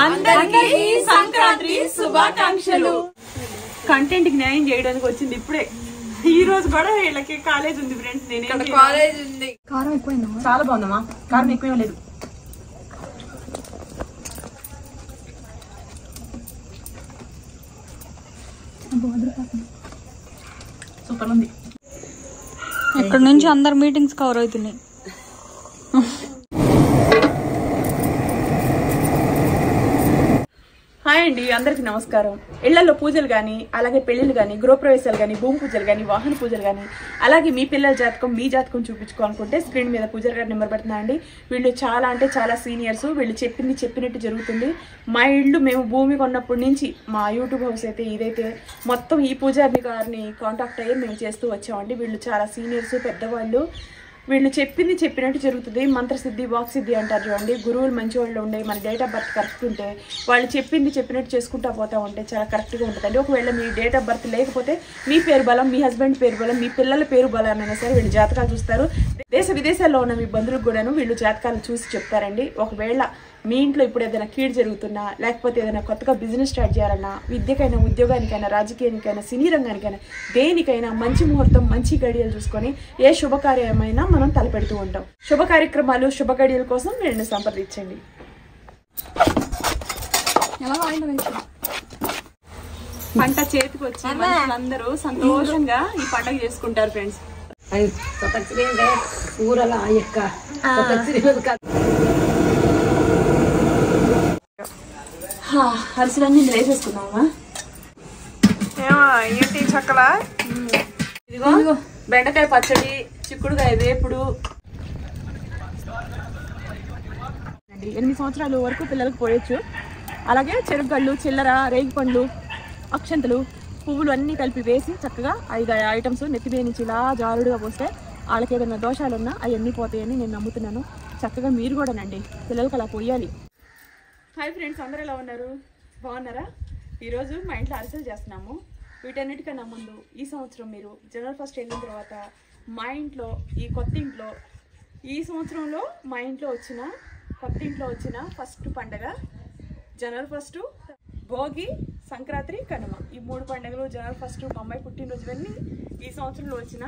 అందరికీ సంక్రాంతి శుభాకాంక్షలు. కంటెంట్ కి న్యాయం చేయడానికి వచ్చింది ఇప్పుడే. ఈ రోజు కూడా వీళ్ళకి కాలేజ్ ఉంది ఫ్రెండ్స్. నేను కాలేజ్ ఉంది. కారం ఎక్కువైందా? చాలా బాగుందమ్మా. కారం ఎక్కువ లేదు. సూపర్ ఉంది. ఇక్కడ నుంచి అందరు మీటింగ్స్ కవర్ అవుతున్నాయి. హాయ్ అండి, అందరికి నమస్కారం. ఇళ్లలో పూజలు కానీ, అలాగే పెళ్లిళ్ళు కానీ, గృహప్రవేశాలు కానీ, భూమి పూజలు కానీ, వాహన పూజలు కానీ, అలాగే మీ పిల్లల జాతకం, మీ జాతకం చూపించుకోవాలనుకుంటే స్క్రీన్ మీద పూజారి గారి నెంబర్ పెడుతున్నాయండి. వీళ్ళు చాలా అంటే చాలా సీనియర్స్. వీళ్ళు చెప్పినట్టు జరుగుతుంది. మా ఇల్లు మేము భూమి కొన్నప్పటి నుంచి మా యూట్యూబ్ హౌస్ అయితే ఇదైతే మొత్తం ఈ పూజారి గారిని కాంటాక్ట్ అయ్యి మేము చేస్తూ వచ్చామండి. వీళ్ళు చాలా సీనియర్స్, పెద్దవాళ్ళు. వీళ్ళు చెప్పినట్టు జరుగుతుంది. మంత్రసిద్ధి, వాక్సిద్ధి అంటారు చూడండి. గురువులు మంచి వాళ్ళు ఉండే, మన డేట్ ఆఫ్ బర్త్ కరెక్ట్ ఉంటే వాళ్ళు చెప్పినట్టు చేసుకుంటా పోతా ఉంటే చాలా కరెక్ట్గా ఉంటుందండి. ఒకవేళ మీ డేట్ ఆఫ్ బర్త్ లేకపోతే మీ పేరు బలం, మీ హస్బెండ్ పేరు బలం, మీ పిల్లల పేరు బలమైనా సరే వీళ్ళు జాతకాలు చూస్తారు. దేశ విదేశాల్లో ఉన్న మీ బంధువులకు కూడాను వీళ్ళు జాతకాలు చూసి చెప్తారండి. ఒకవేళ మీ ఇంట్లో ఇప్పుడు ఏదైనా కీడు జరుగుతున్నా, లేకపోతే ఏదైనా కొత్తగా బిజినెస్ స్టార్ట్ చేయాలన్నా, విద్యకైనా, ఉద్యోగానికైనా, రాజకీయానికైనా, సినీ రంగానికైనా, దేనికైనా మంచి ముహూర్తం, మంచి గడియలు చూసుకొని ఏ శుభకార్యమైనా మనం తలపెడుతూ ఉంటాం. శుభ కార్యక్రమాలు, శుభ గడియల కోసం మీరు సంప్రదించండి. పంట చేతికి వచ్చి అందరూ సంతోషంగా ఈ పండుగ చేసుకుంటారు ఫ్రెండ్స్. అరిసెలన్నీ వేసేసుకున్నామా? ఏంటి చక్కలా? ఇదిగో బెండకాయ పచ్చడి, చిక్కుడుకాయ వేపుడు. 8 సంవత్సరాల వరకు పిల్లలకు పోయొచ్చు. అలాగే చెరుగళ్ళు, చిల్లర, రేగి పండ్లు, అక్షంతలు, పువ్వులు అన్నీ కలిపి వేసి చక్కగా 5 ఐటమ్స్ నెత్తిమీద నుంచి ఇలా జారుడుగా పోస్తే వాళ్ళకి ఏదైనా దోషాలు ఉన్నా అవన్నీ పోతాయని నేను నమ్ముతున్నాను. చక్కగా మీరు కూడానండి పిల్లలకు అలా పోయాలి. హాయ్ ఫ్రెండ్స్, అందరూ ఎలా ఉన్నారు? బాగున్నారా? ఈరోజు మా ఇంట్లో అరిసెలు చేస్తున్నాము. వీటన్నిటికన్నా ముందు ఈ సంవత్సరం మీరు జనవరి 1 వెళ్ళిన తర్వాత మా ఇంట్లో ఈ కొత్త ఇంట్లో ఈ సంవత్సరంలో మా ఇంట్లో కొత్త ఇంట్లో వచ్చిన ఫస్ట్ పండగ జనవరి 1, భోగి, సంక్రాంతి, కనుమ. ఈ 3 పండుగలు జనవరి 1 మా అమ్మాయి పుట్టినరోజు ఇవన్నీ ఈ సంవత్సరంలో వచ్చిన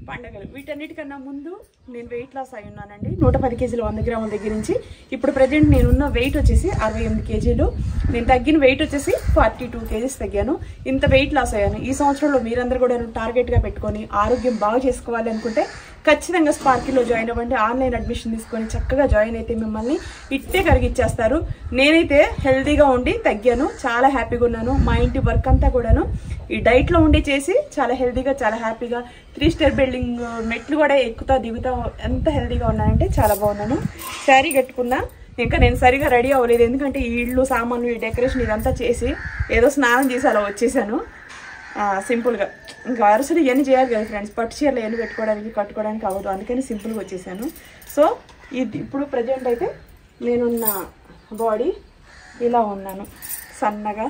పండుగలు. వీటన్నిటికన్నా ముందు నేను వెయిట్ లాస్ అయి ఉన్నానండి. 110 కేజీలు 100 గ్రాముల దగ్గర నుంచి ఇప్పుడు ప్రజెంట్ నేనున్న వెయిట్ వచ్చేసి 68 కేజీలు. నేను తగ్గిన వెయిట్ వచ్చేసి 42 కేజీస్ తగ్గాను. ఇంత వెయిట్ లాస్ అయ్యాను. ఈ సంవత్సరంలో మీరందరూ కూడా టార్గెట్గా పెట్టుకొని ఆరోగ్యం బాగా చేసుకోవాలి అనుకుంటే ఖచ్చితంగా స్పార్కిల్లో జాయిన్ అవ్వండి. ఆన్లైన్ అడ్మిషన్ తీసుకొని చక్కగా జాయిన్ అయితే మిమ్మల్ని ఇట్టే కరిగిచ్చేస్తారు. నేనైతే హెల్తీగా ఉండి తగ్గాను, చాలా హ్యాపీగా ఉన్నాను. మా ఇంటి వర్క్ అంతా కూడాను ఈ డైట్లో ఉండి చేసి చాలా హెల్తీగా, చాలా హ్యాపీగా 3 స్టార్ బిల్డింగ్ మెట్లు కూడా ఎక్కుతా దిగుతా ఎంత హెల్తీగా ఉన్నానంటే చాలా బాగున్నాను. శారీ కట్టుకున్నా, ఇంకా నేను సరిగా రెడీ అవ్వలేదు. ఎందుకంటే ఈ ఇళ్ళు, సామాన్లు, ఈ డెకరేషన్ ఇదంతా చేసి ఏదో స్నానం చేసి అలా వచ్చేసాను సింపుల్గా. ఇంకా అరసలు ఇవన్నీ చేయాలి కదా ఫ్రెండ్స్, పట్టు చీరలు ఇవన్నీ కట్టుకోవడానికి అవ్వదు, అందుకని సింపుల్గా వచ్చేసాను. సో ఇప్పుడు ప్రజెంట్ అయితే నేనున్న బాడీ ఇలా ఉన్నాను, సన్నగా.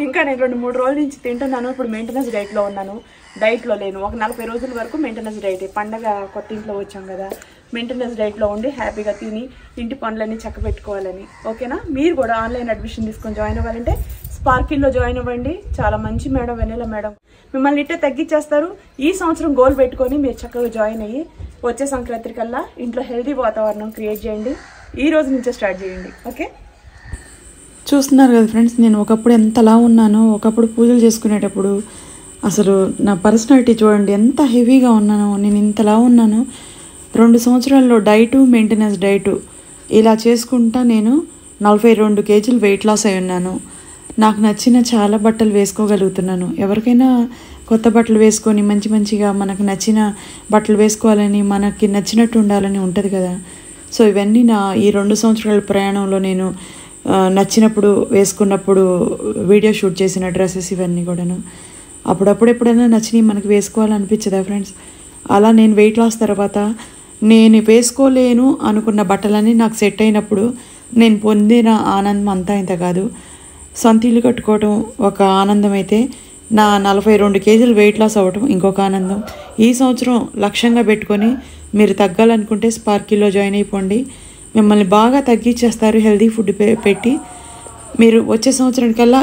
ఇంకా నేను 2-3 రోజుల నుంచి తింటున్నాను. ఇప్పుడు మెయింటెనెన్స్ డైట్లో ఉన్నాను. డైట్లో లేను. ఒక 40 రోజుల వరకు మెయింటెనెన్స్ డైట్. పండగ కొత్త ఇంట్లో వచ్చాం కదా, మెయింటెనెన్స్ డైట్లో ఉండి హ్యాపీగా తిని ఇంటి పనులన్నీ చక్కబెట్టుకోవాలని. ఓకేనా? మీరు కూడా ఆన్లైన్ అడ్మిషన్ తీసుకొని జాయిన్ అవ్వాలంటే స్పార్కిల్లో జాయిన్ అవ్వండి. చాలా మంచి మేడం, వెన్నెల మేడం మిమ్మల్ని ఇట్టే తగ్గించేస్తారు. ఈ సంవత్సరం గోల్ పెట్టుకొని మీరు చక్కగా జాయిన్ అయ్యి వచ్చే సంక్రాంతి కల్లా ఇంట్లో హెల్తీ వాతావరణం క్రియేట్ చేయండి. ఈ రోజు నుంచే స్టార్ట్ చేయండి. ఓకే? చూస్తున్నారు కదా ఫ్రెండ్స్, నేను ఒకప్పుడు ఎంతలా ఉన్నానో. ఒకప్పుడు పూజలు చేసుకునేటప్పుడు అసలు నా పర్సనాలిటీ చూడండి ఎంత హెవీగా ఉన్నానో. నేను ఇంతలా ఉన్నాను. 2 సంవత్సరాల్లో డైటు, మెయింటెనెన్స్ డైటు ఇలా చేసుకుంటా నేను 42 కేజీలు వెయిట్ లాస్ అయి ఉన్నాను. నాకు నచ్చిన చాలా బట్టలు వేసుకోగలుగుతున్నాను. ఎవరికైనా కొత్త బట్టలు వేసుకొని మంచిగా మనకు నచ్చిన బట్టలు వేసుకోవాలని, మనకి నచ్చినట్టు ఉండాలని ఉంటుంది కదా. సో ఇవన్నీ నా ఈ 2 సంవత్సరాల ప్రయాణంలో నేను నచ్చినప్పుడు వేసుకున్నప్పుడు వీడియో షూట్ చేసిన డ్రెస్సెస్ ఇవన్నీ కూడాను అప్పుడప్పుడు ఎప్పుడైనా నచ్చినవి మనకి వేసుకోవాలనిపించదా ఫ్రెండ్స్? అలా నేను వెయిట్ లాస్ తర్వాత నేను వేసుకోలేను అనుకున్న బట్టలన్నీ నాకు సెట్ అయినప్పుడు నేను పొందిన ఆనందం అంతా ఇంత కాదు. సొంత ఇల్లు కట్టుకోవటం ఒక ఆనందం అయితే, నా 42 కేజీలు వెయిట్ లాస్ అవ్వటం ఇంకొక ఆనందం. ఈ సంవత్సరం లక్ష్యంగా పెట్టుకొని మీరు తగ్గాలనుకుంటే స్పార్కిల్లో జాయిన్ అయిపోండి. మిమ్మల్ని బాగా తగ్గించేస్తారు హెల్దీ ఫుడ్ పెట్టి. మీరు వచ్చే సంవత్సరానికల్లా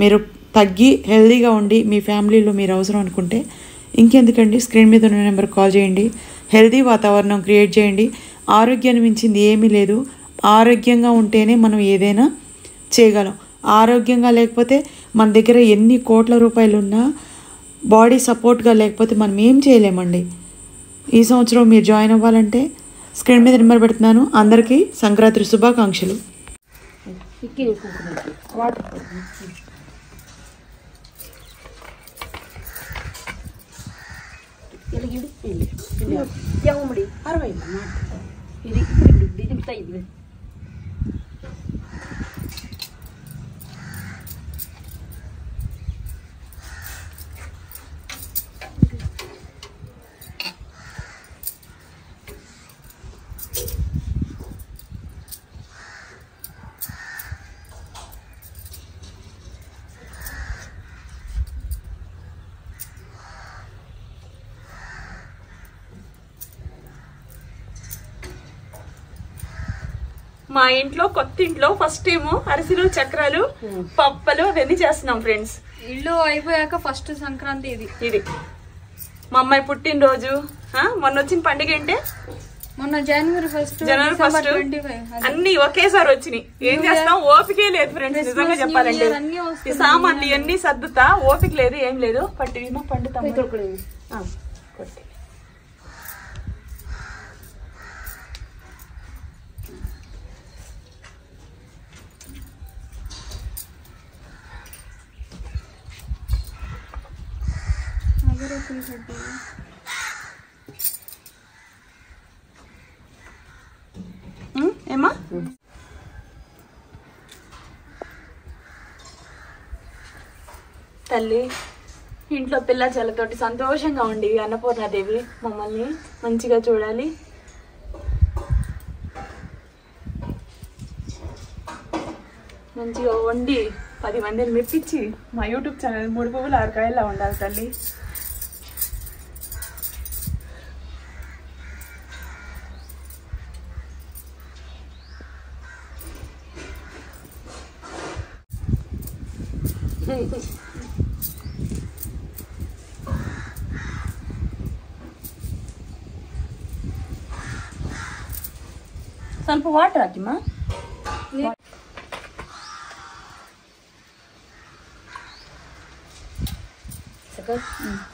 మీరు తగ్గి హెల్దీగా ఉండి మీ ఫ్యామిలీలో మీరు అవసరం అనుకుంటే ఇంకెందుకండి, స్క్రీన్ మీద ఉన్న నెంబర్కి కాల్ చేయండి. హెల్దీ వాతావరణం క్రియేట్ చేయండి. ఆరోగ్యాన్ని మించింది ఏమీ లేదు. ఆరోగ్యంగా ఉంటేనే మనం ఏదైనా చేయగలం. ఆరోగ్యంగా లేకపోతే మన దగ్గర ఎన్ని కోట్ల రూపాయలు ఉన్నా బాడీ సపోర్ట్గా లేకపోతే మనం ఏం చేయలేమండి. ఈ సంవత్సరం మీరు జాయిన్ అవ్వాలంటే స్క్రీన్ మీద నెంబర్ పెడుతున్నాను. అందరికీ సంక్రాంతి శుభాకాంక్షలు. మా ఇంట్లో కొత్త ఇంట్లో ఫస్ట్ ఏమో అరిసెలు, చక్రాలు, పప్పలు అవన్నీ చేస్తున్నాం ఫ్రెండ్స్. ఇల్లు అయిపోయాక ఫస్ట్ సంక్రాంతి ఇది మా అమ్మాయి పుట్టినరోజు. మొన్న వచ్చిన పండుగ ఏంటే మొన్న జనవరి 1 అన్ని ఒకేసారి వచ్చినాయి. ఏం చేస్తాం, ఓపికే లేదు ఫ్రెండ్స్. నిజంగా చెప్పాలంటే ఈ సామాన్లు ఇవన్నీ సర్దుతా ఓపిక లేదు, ఏం లేదు. పట్టిమో పండుతాం. ఏమా తల్లి ఇంట్లో పిల్ల చల్లతోటి సంతోషంగా ఉండి అన్నపూర్ణాదేవి మమ్మల్ని మంచిగా చూడాలి. మంచిగా వండి 10 మందిని మెప్పించి మా యూట్యూబ్ ఛానల్ 3 పువ్వులు 6 కాయల్లా ఉండాలి తల్లి. ಸ್ವಲ್ಪ ವಾಟರ್ ಹಾಕಿಮ್ಮ.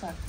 ಸಾಕು.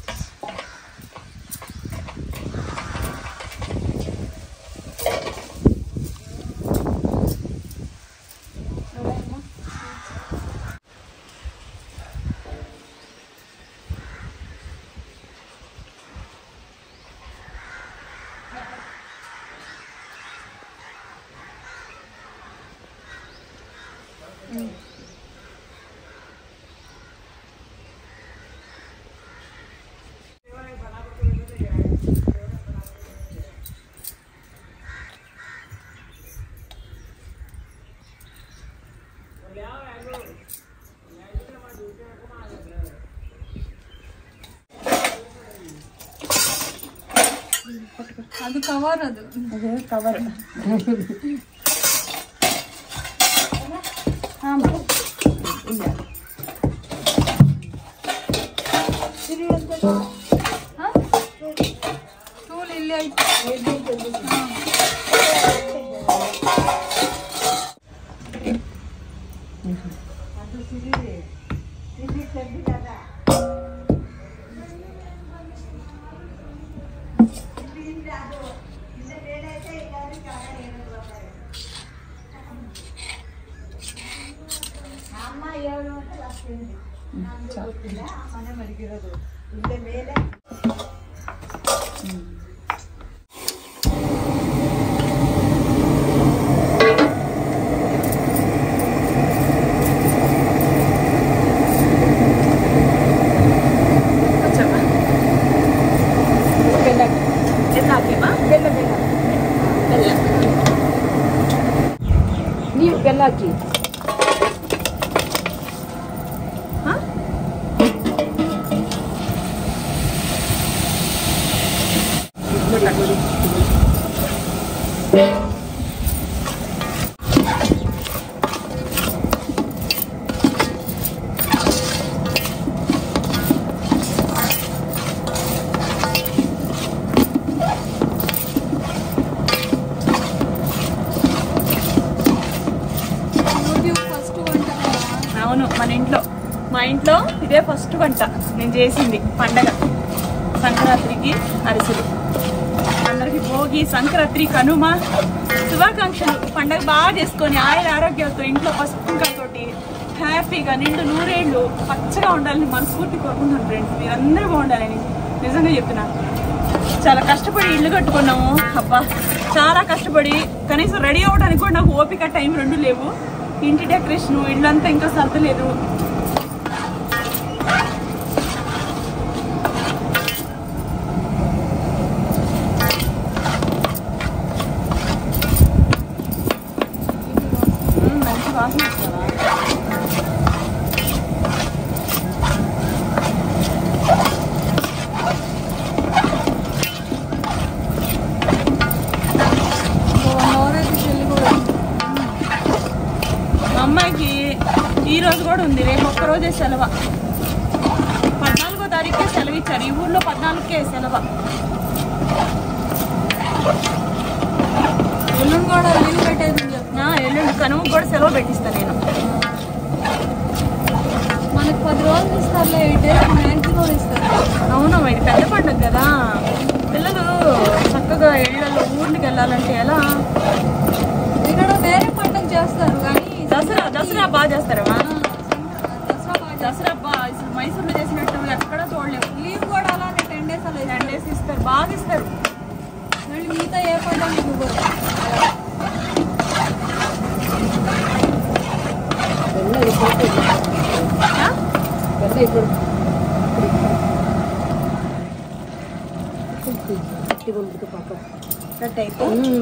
ಅದು ಕವರ್, ಅದು ಕವರ್. ಟೂಲ್ ಇಲ್ಲಿ ಆಯ್ತು. ನೀವು ಬೆಲ್ಲ ಹಾಕಿ. అవును మా ఇంట్లో ఇదే ఫస్ట్ వంట నేను చేసింది. పండగ సంక్రాంతికి అరిసెలు. అందరికి భోగి, సంక్రాంతి, కనుమ శుభాకాంక్షలు. పండగ బాగా చేసుకొని ఆరోగ్యాలతో ఇంట్లో పసుపుకాయతోటి హ్యాపీగా నిండు నూరేళ్ళు పచ్చగా ఉండాలని మనస్ఫూర్తి కోరుకుంటున్నాను ఫ్రెండ్స్. మీరందరూ బాగుండాలని నిజంగా చెప్తున్నా. చాలా కష్టపడి ఇల్లు కట్టుకున్నాము. అబ్బా చాలా కష్టపడి కనీసం రెడీ అవ్వడానికి కూడా నాకు ఓపిక టైం రెండు లేవు. ఇంటి డెకరేషన్ ఇల్లంతా ఇంకా సర్దలేదు. మంచి వాసన వస్తుందా? మా అమ్మాయికి ఈ రోజు కూడా ఉంది, రేపు ఒక్కరోజే సెలవు. 14వ తారీఖే సెలవు ఇచ్చారు. ఈ ఊర్లో 14కే సెలవు. ఎల్లుండి కూడా లీవ్ పెట్టేది చెప్తున్నా. ఎల్లుండి కనుమకు కూడా సెలవు పెట్టిస్తాను నేను. మనకు 10 రోజులు ఇస్తారులే, 8 days మ్యాక్సిమం ఇస్తారు. అవును, ఇది పెద్ద పండుగ కదా. పిల్లలు చక్కగా ఇళ్ళల్లో ఊర్లకి వెళ్ళాలంటే ఎలా? ఇక్కడ వేరే పండుగ చేస్తారు కానీ దసరా బాగా చేస్తారమ్మా. దసరా బాగా దసరా మైసూర్లో చేసినట్టు ఎక్కడా చూడలేము. లీవ్ కూడా అలానే 10 days అలా 10 days ఇస్తారు, బాగా ఇస్తారు. మళ్ళీ మిగతా ఏ పండుగ ఇవ్వరు.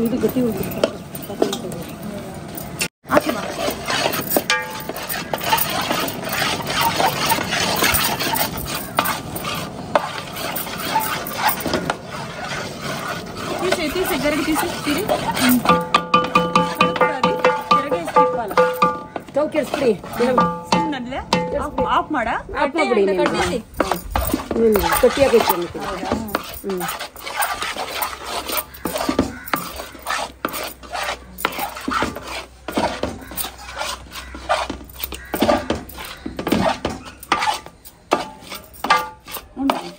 ఇది గట్టి తీసి గరిగి తీసి తిరిగి తిరగేసి తిప్పాలి. ఆఫ్ మాడా కట్టేసి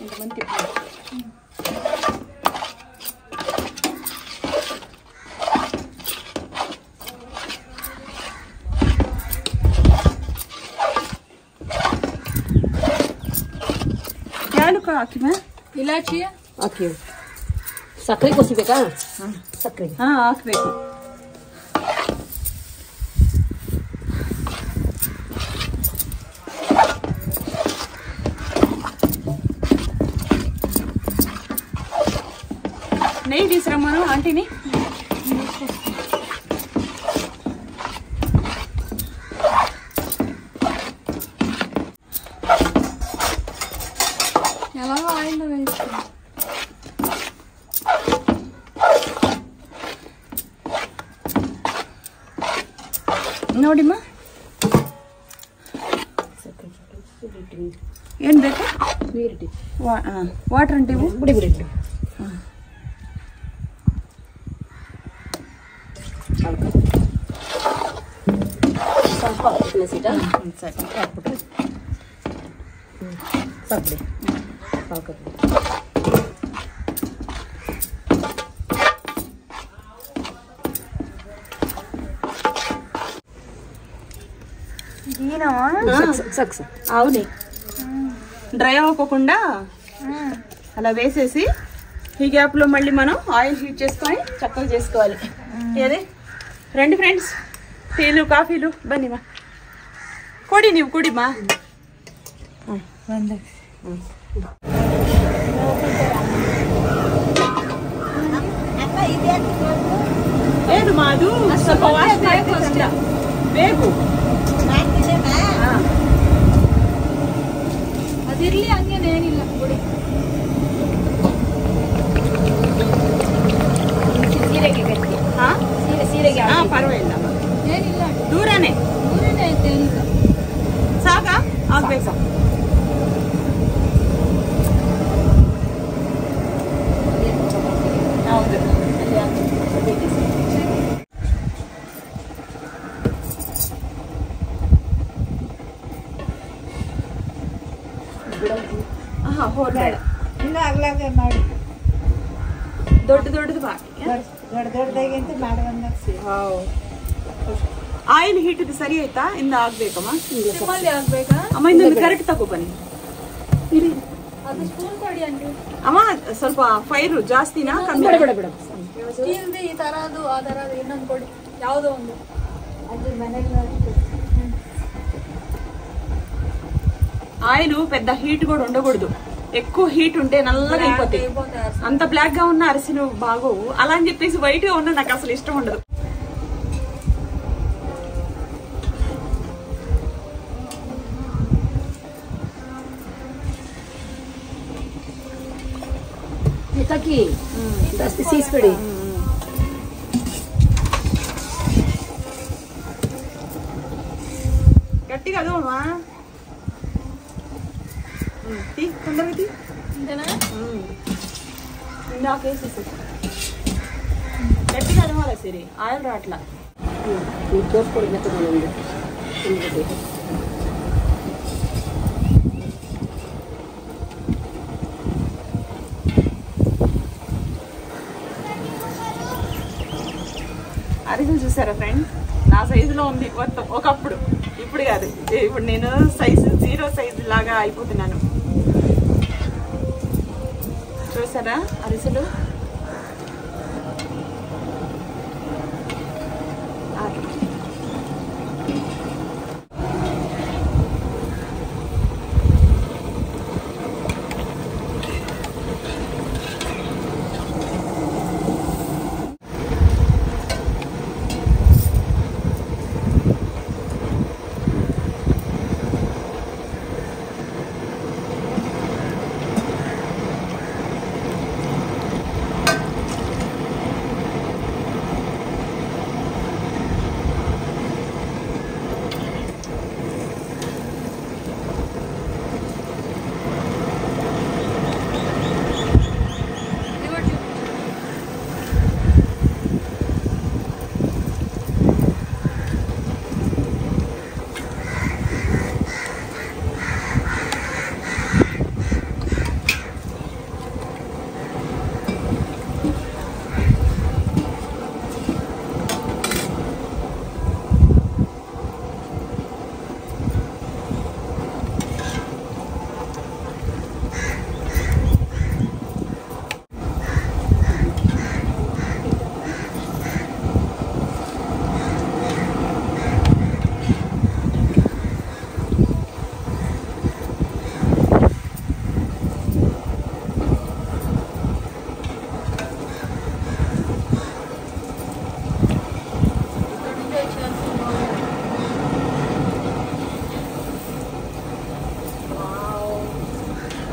ఇంతమంది ಹಾಕಿಮ ಇಲಾಚಿ ಹಾಕಿ ಸಕ್ಕರೆ ಕೊಸಿಬೇಕಾ ಸಕ್ಕರೆ ಹಾಕ್ಬೇಕು. నెయ్యి తీసుకురమ్మను ఆంటీని. ఎలాగో ఆయిల్ వేస్తాను. ನೋಡಿಮ್ಮ ಏನು ಬೇಕು? ನೀರಿಟ್ಟು ವಾಟರ್ ಅಂಟಿವು ಬಿಡಿ ಬಿಡಿ ಬಿಡಿ ಸ್ವಲ್ಪ ಹಾಕ್ಬಿಟ್ಟು ಸೀಟಾ ಸರಿ ಹಾಕ್ಬಿಟ್ರಿ ಸಾಕ್ಬಿಡಿ ಹಾಕೋದು. అవునే డ్రై అవ్వకుండా అలా వేసేసి ఈ గ్యాప్లో మళ్ళీ మనం ఆయిల్ హీట్ చేసుకొని చక్కగా చేసుకోవాలి. ఏది రండి ఫ్రెండ్స్, టీలు కాఫీలు బన్నీమా కొడి, నీవు కుడిమా. ಏನು ಮಾದು ಸ್ವಲ್ಪ ವಾಸನೆ ಬೇಕು. ಅದಿರ್ಲಿ ಹಂಗೇನೇನಿಲ್ಲ ಬಿಡಿ. ಸೀರೆಗೆ ಗಟ್ಟಿ ಸೀರೆಗೆ ಪರವಾಗಿಲ್ಲ, ಏನಿಲ್ಲ ದೂರನೇ ಊರಿನೇ ಐತೆ ಏನಿಲ್ಲ. ಸಾಕಾ ಆಗ್ಬೇಕಾ? ಹೌದು ಹೊರಬೇಡ ಇನ್ನು ಆಗ್ಲಾಗೆ ಮಾಡಿ ದೊಡ್ಡದು ಬಾಕಿ ದೊಡ್ಡದಾಗಿಂತ ಮಾಡಿ ಬಂದಾಗ ಆಯಿಲ್ ಹೀಟ್ ಸರಿ ಆಯ್ತಾ ಇಂದ ಆಗ್ಬೇಕಮ್ಮ ನಿಮ್ಮಲ್ಲಿ ಆಗ್ಬೇಕಾ? ಅಮ್ಮ ಇನ್ನೊಂದು ಕರೆಕ್ಟ್ ತಗೋ ಬನ್ನಿ ಅದು ಸ್ಪೂನ್ ಕೊಡಿ ಅಂಟಿ. ಅಮ್ಮ ಸ್ವಲ್ಪ ಫೈರು ಜಾಸ್ತಿನಾ ಕಮ್ಮಿ ಸ್ಟೀಲ್ದು ಈ ತರದು ಆ ತರದು ಇನ್ನೊಂದು ಕೊಡಿ, ಯಾವುದೋ ಒಂದು. ಅದು ಮನೆಗೆ ఆయిల్ పెద్ద హీట్ కూడా ఉండకూడదు. ఎక్కువ హీట్ ఉంటే నల్లగా అయిపోతాయి. అంత బ్లాక్ గా ఉన్న అరిసెలు బాగోవు. అలా అని చెప్పేసి వైట్ గా ఉన్న నాకు అసలు ఇష్టం ఉండదు. తక్కి తీసిపెడి గట్టిగా అదమ్మా తొందరగా ఇందాకేసేసి గట్టిగా అదమాలి సిరి ఆయిల్ రాట్లా దోసుకోవడం మెత్తగా ఉంది. అరిసెలు చూసారా ఫ్రెండ్స్, నా సైజులో ఉంది మొత్తం ఒకప్పుడు, ఇప్పుడు కాదు. ఇప్పుడు నేను సైజు 0 సైజు లాగా అయిపోతున్నాను. చూసారా అరిసెలు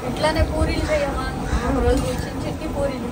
ఇట్లానే పూరీలు చేయమా రోజు చిన్న చిన్ని పూరీలు.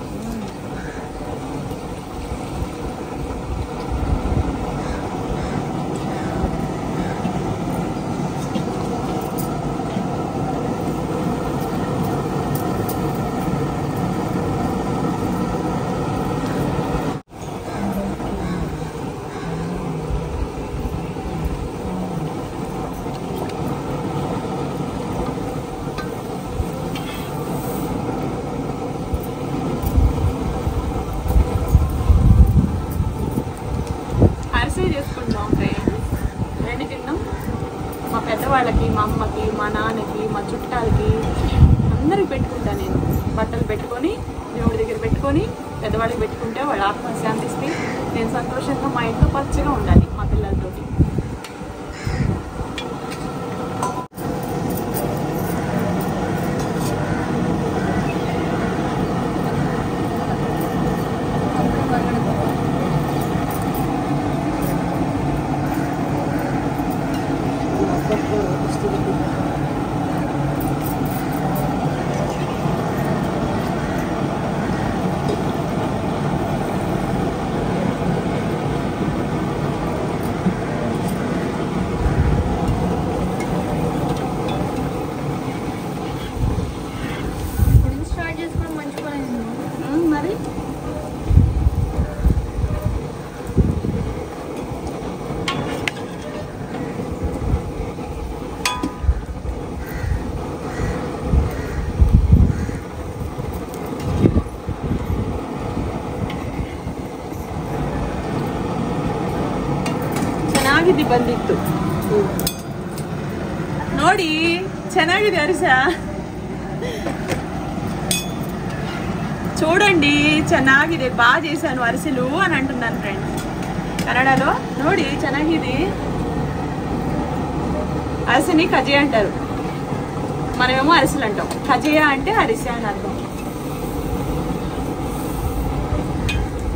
మా పెద్దవాళ్ళకి, మా అమ్మకి, మా నాన్నకి, మా చుట్టాలకి అందరికి పెట్టుకుంటా. నేను బట్టలు పెట్టుకొని దేవుడి దగ్గర పెట్టుకొని పెద్దవాళ్ళకి పెట్టుకుంటే వాళ్ళ ఆత్మ శాంతిస్తే నేను సంతోషంగా మా ఇంట్లో పచ్చగా ఉండాలి మా పిల్లలతోటి. స్టార్ట్ చేసుకోవడం మంచి పని. మరి ಚೆನ್ನಾಗಿದೆ ಬಂದಿತ್ತು ನೋಡಿ, ಚೆನ್ನಾಗಿದೆ ಅರಿಸ. చూడండి ಚೆನ್ನಾಗಿದೆ, బాగా చేశాను అరిసెలు అని అంటున్నాను ఫ్రెండ్స్ కన్నడలో. ನೋಡಿ ಚೆನ್ನಾಗಿದೆ. అరిసెని కజయ అంటారు, మనమేమో అరిసెలు అంటాం. కజయ అంటే అరిసె అని అర్థం.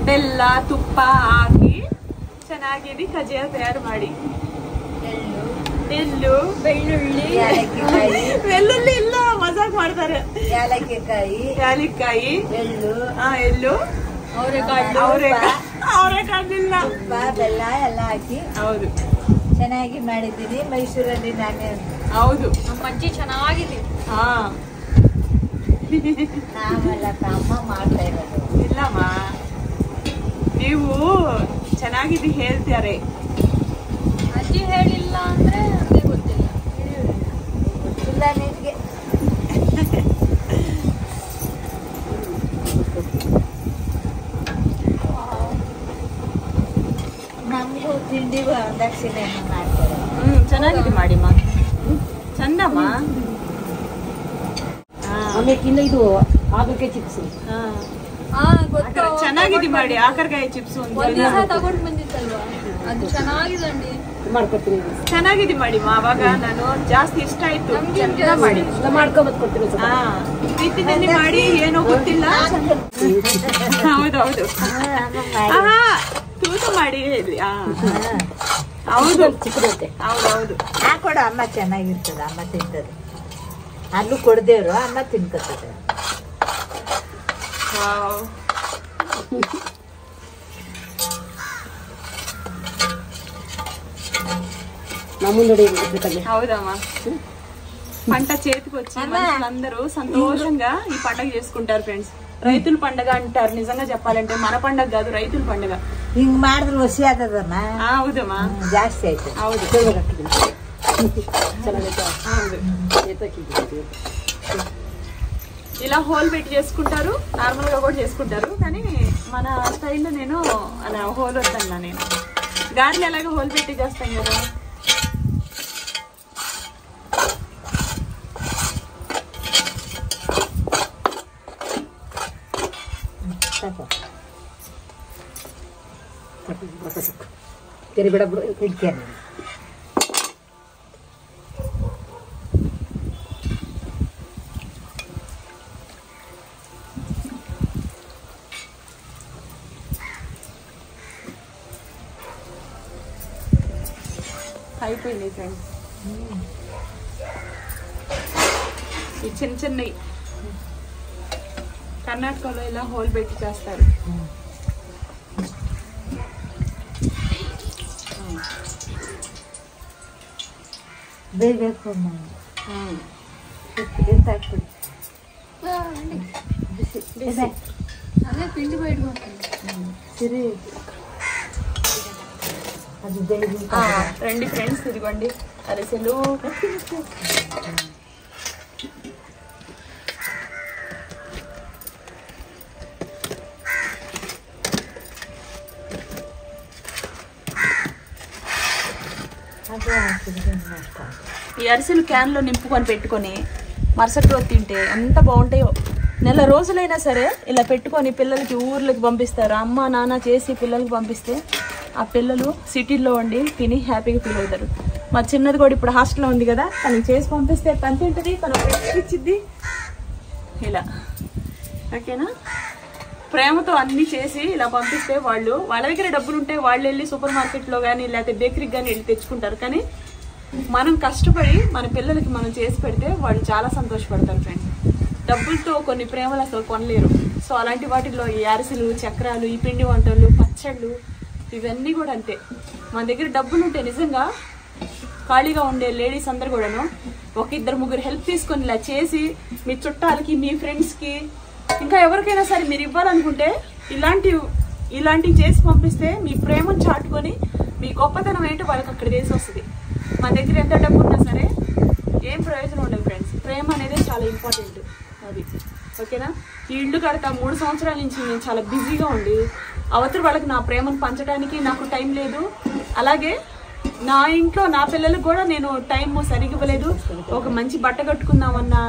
ಬೆಲ್ಲ ತುಪ್ಪ ಹಾಕಿ ಚೆನ್ನಾಗಿ ಕಜಾಯ ತಯಾರು ಮಾಡಿ. ಎಳ್ಳು, ಬೆಳ್ಳುಳ್ಳಿ, ಬೆಳ್ಳುಳ್ಳಿ ಇಲ್ಲ, ಮಜಾಕ್ ಮಾಡ್ತಾರೆ. ಯಾಲಕ್ಕಾಯಿ, ಎಳ್ಳು, ಅವರೆಕಾಳಿಲ್ಲ, ಬೆಲ್ಲ ಎಲ್ಲ ಹಾಕಿ ಹೌದು ಚೆನ್ನಾಗಿ ಮಾಡಿದ್ದೀನಿ. ಮೈಸೂರಲ್ಲಿ ನಾನೇ. ಹೌದು, ನಮ್ಮ ಅಜ್ಜಿ ಚೆನ್ನಾಗಿದೆ. ಹಾ ನಾವೆಲ್ಲ ಅಮ್ಮ ಮಾಡ್ತಾ ಇರೋದು. ಇಲ್ಲಮ್ಮ, ನೀವು ಚೆನ್ನಾಗಿದೆ ಹೇಳ್ತಾರೆ. ಅಜ್ಜಿ ಹೇಳಿಲ್ಲ ಅಂದ್ರೆ ಅದೇ ಗೊತ್ತಿಲ್ಲ. ಇಲ್ಲ ನಿನ್ಗೆ ನಮಗೂ ತಿಂಡಿಗೂ ದಕ್ಷಿಣೆ ಮಾಡ್ತಾರೆ. ಚೆನ್ನಾಗಿದೆ ಮಾಡಿಮ್ಮ, ಚಂದಮ್ಮ. ಆಮೇಲೆ ಇದು ಆಗಕ್ಕೆ ಚಿಪ್ಸ್ ಚೆನ್ನಾಗಿದೆ ಮಾಡಿ. ಆಕರ್ಕಾಯಿ ಚಿಪ್ಸ್ ಒಂದ್ ದಿವಸ ತಗೊಂಡ್ ಬಂದಿತ್ತಲ್ವಾ, ಅದು ಚೆನ್ನಾಗಿದಂడి. ಮಾಡ್ಕೊಡ್ತೀನಿ. ಚೆನ್ನಾಗಿದೆ ಮಾಡಿ. ಅವಾಗ ನಾನು ಜಾಸ್ತಿ ಇಷ್ಟ ಆಯ್ತು. ಚಂದ ಮಾಡಿ ಮಾಡ್ಕೊಂಬತ್ ಕೊಡ್ತೀನಿ. ಪ್ರೀತಿನಲ್ಲಿ ಮಾಡಿ, ಏನೋ ಗೊತ್ತಿಲ್ಲ. ಹೌದೌದು, ತೂತು ಮಾಡಿ ಹೇಳಿ. ಹೌದು, ಚಿಕ್ಕದೈತೆ. ಹೌದೌದು. ಹಾಕೊಡು, ಅಮ್ಮ ಚೆನ್ನಾಗಿರ್ತದ, ಅಮ್ಮ ತಿಂತದೆ. ಅಲ್ಲೂ ಕೊಡ್ದೇವ್ರು ಅಮ್ಮ ತಿನ್ಕೊತದೆ. హౌదమ్మా, పంట చేతికి వచ్చి మనుషులందరూ సంతోషంగా ఈ పండగ చేసుకుంటారు ఫ్రెండ్స్. రైతుల పండగ అంటారు. నిజంగా చెప్పాలంటే మన పండగ కాదు, రైతుల పండగ. ಹಿಂಗ್ ಮಾಡಿದ್ರೆ ಹೊಸಿ ಆದದಮ್ಮ. ಹೌದమ్మಾ, ಜಾಸ್ತಿ ಆಯ್ತು. ಹೌದು, ఇలా హోల్ పెట్టి చేసుకుంటారు, నార్మల్ గా కూడా చేసుకుంటారు. కానీ మన స్టైల్లో నేను అలా హోల్ వద్దన్నా. నేను గారెలు ఎలాగో హోల్ పెట్టి చేస్తాం కదా. ತೆರಿಬೇಡ ಇಡ್ತೇನೆ. అయిపోయింది ఫ్రెండ్స్. ఈ చిన్న చిన్నవి కర్ణాటకలో ఇలా హోల్ పెట్టి చేస్తారు. ಬೇಯಬೇಕು ಎಂತ ಹಾಕ್ಬಿಡಿ. అదే పిండి బయట కొట్టాను. ಸರಿ ಅದು ಬೇಯ್ದು రండి ఫ్రెండ్స్, ఇదిగోండి అరిసెలు. ఈ అరిసెలు క్యాన్లో నింపుకొని పెట్టుకొని మరుసటి రోజు తింటే ఎంత బాగుంటాయో. నెల రోజులైనా సరే ఇలా పెట్టుకొని పిల్లలకి ఊర్లకి పంపిస్తారు. అమ్మ నాన్న చేసి పిల్లలకి పంపిస్తే ఆ పిల్లలు సిటీల్లో ఉండి తిని హ్యాపీగా ఫీల్ అవుతారు. మా చిన్నది కూడా ఇప్పుడు హాస్టల్లో ఉంది కదా, తనకి చేసి పంపిస్తే తను తింటుంది, తను ఇచ్చిద్ది. ఇలా ఓకేనా, ప్రేమతో అన్ని చేసి ఇలా పంపిస్తే వాళ్ళు, వాళ్ళ దగ్గర డబ్బులు ఉంటే వాళ్ళు వెళ్ళి సూపర్ మార్కెట్లో కానీ లేకపోతే బేకరీకి కానీ వెళ్ళి తెచ్చుకుంటారు. కానీ మనం కష్టపడి మన పిల్లలకి మనం చేసి పెడితే వాళ్ళు చాలా సంతోషపడతారు ఫ్రెండ్స్. డబ్బులతో కొన్ని ప్రేమలు అసలు కొనలేరు. సో అలాంటి వాటిల్లో ఈ అరిసెలు, చక్రాలు, ఈ పిండి వంటలు, పచ్చళ్ళు ఇవన్నీ కూడా అంతే. మన దగ్గర డబ్బులు ఉంటే నిజంగా ఖాళీగా ఉండే లేడీస్ అందరు కూడాను ఒక ఇద్దరు ముగ్గురు హెల్ప్ తీసుకొని ఇలా చేసి మీ చుట్టాలకి, మీ ఫ్రెండ్స్కి, ఇంకా ఎవరికైనా సరే మీరు ఇవ్వాలనుకుంటే ఇలాంటివి చేసి పంపిస్తే మీ ప్రేమను చాటుకొని మీ గొప్పతనం ఏంటో వాళ్ళకి అక్కడ తెలిసి వస్తుంది. మన దగ్గర ఎంత డబ్బు ఉన్నా సరే ఏం ప్రయోజనం ఉండదు ఫ్రెండ్స్. ప్రేమ అనేది చాలా ఇంపార్టెంట్. అది ఓకేనా. ఈ ఇల్లు కడతా 3 సంవత్సరాల నుంచి నేను చాలా బిజీగా ఉండి అవతల వాళ్ళకి నా ప్రేమను పంచడానికి నాకు టైం లేదు. అలాగే నా ఇంట్లో నా పిల్లలకు కూడా నేను టైం సరిగ్గా ఇవ్వలేదు. ఒక మంచి బట్ట కట్టుకుందామన్నా,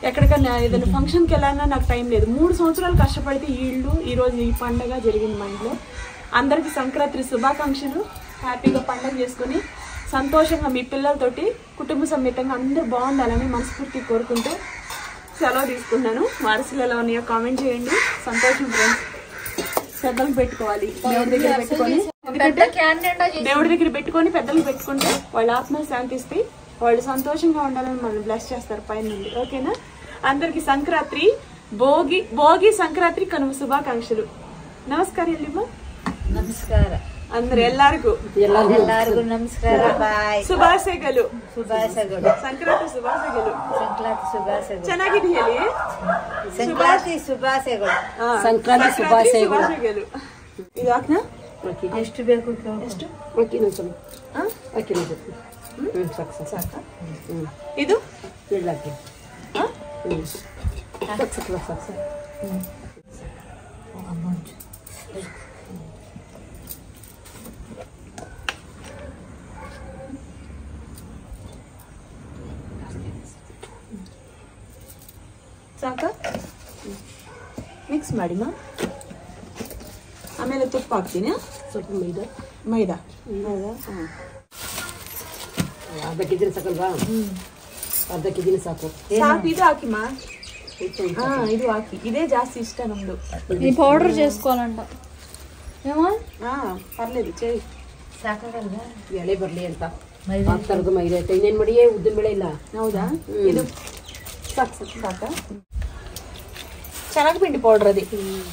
ఎక్కడికన్నా ఏదైనా ఫంక్షన్కి వెళ్ళాలన్నా నాకు టైం లేదు. 3 సంవత్సరాలు కష్టపడితే ఈ రోజు ఈ పండగ జరిగింది మా ఇంట్లో. అందరికి సంక్రాంతి శుభాకాంక్షలు. హ్యాపీగా పండగ చేసుకుని సంతోషంగా మీ పిల్లలతోటి కుటుంబ సమేతంగా అందరూ బాగుండాలని మనస్ఫూర్తి కోరుకుంటూ సెలవు తీసుకున్నాను. వారసులు ఎలా ఉన్నాయో కామెంట్ చేయండి. సంతోషం ఫ్రెండ్స్. పెద్దలకు పెట్టుకోవాలి, దేవుడి దగ్గర పెట్టుకొని, దేవుడి దగ్గర పెట్టుకొని పెద్దలకు పెట్టుకుంటే వాళ్ళ ఆత్మలు శాంతిస్తాయి. వాళ్ళు సంతోషంగా ఉండాలని మనం బ్లెస్ చేస్తారు పైన నుండి. ఓకేనా? అందరికి సంక్రాంతి భోగి సంక్రాంతి కనుమ శుభాకాంక్షలు. నమస్కారం ఎల్లిమ్మా. ನಮಸ್ಕಾರ అందరు ಎಲ್ಲಾರ್ಗೂ ನಮಸ್ಕಾರ. ಬಾಯ್. ಶುಭಾಶಯಗಳು. ಸಂಕ್ರಾಂತಿ ಶುಭಾಶಯಗಳು. ಶುಭಾಶಯಗಳು. ಚೆನ್ನಾಗಿದೆ ಹೇಳಿ. ಸಂಕ್ರಾಂತಿ ಶುಭಾಶಯಗಳು. ಸಂಕ್ರಾಂತಿ ಶುಭಾಶಯಗಳು. ಇದು ಹಾಕ್ನಾ? ಎಷ್ಟು ಬೇಕು? ಎಷ್ಟು? ಅಕ್ಕಿನೂ ಸ್ವಲ್ಪ. ಅಕ್ಕಿನೂ ಸ್ವಲ್ಪ. ಸಾಕಾ? ಇದು ಎಳ್ಳಕ್ಕಿ. ಸಾಕು. ಸಾಕಾ? ಮಿಕ್ಸ್ ಮಾಡಿಮ್ಮ. ಆಮೇಲೆ ತುಪ್ಪ ಹಾಕ್ತೀನಿ. ಸ್ವಲ್ಪ ಮೈದಾ. ಅರ್ಧ ಕೆಜಿನ ಸಾಕಲ್ವಾ? ಅರ್ಧ ಕೆಜಿನ ಸಾಕು. ಸಾಕು. ಇದು ಹಾಕಿಮ್ಮ. ಇದು ಹಾಕಿ. ಇದೇ ಜಾಸ್ತಿ ಇಷ್ಟ ನಮ್ದು. ఈ పౌడర్ చేసుకోవాలంట. ఏమో పర్లేదు చేయి. ಸಾಕಾಗಲ್ವಾ? ಎಳೆ ಬರ್ಲಿ ಅಂತ ಆ ಥರದ್ದು ಮೈದಾ ಐತೆ. ಇನ್ನೇನು ಮಾಡಿ ಉದ್ದಿನ ಬೇಳೆ ಇಲ್ಲ. ಹೌದಾ? ಇದು ಸಾಕು ಸಾಕಾ? శనగపిండి పౌడర్. అది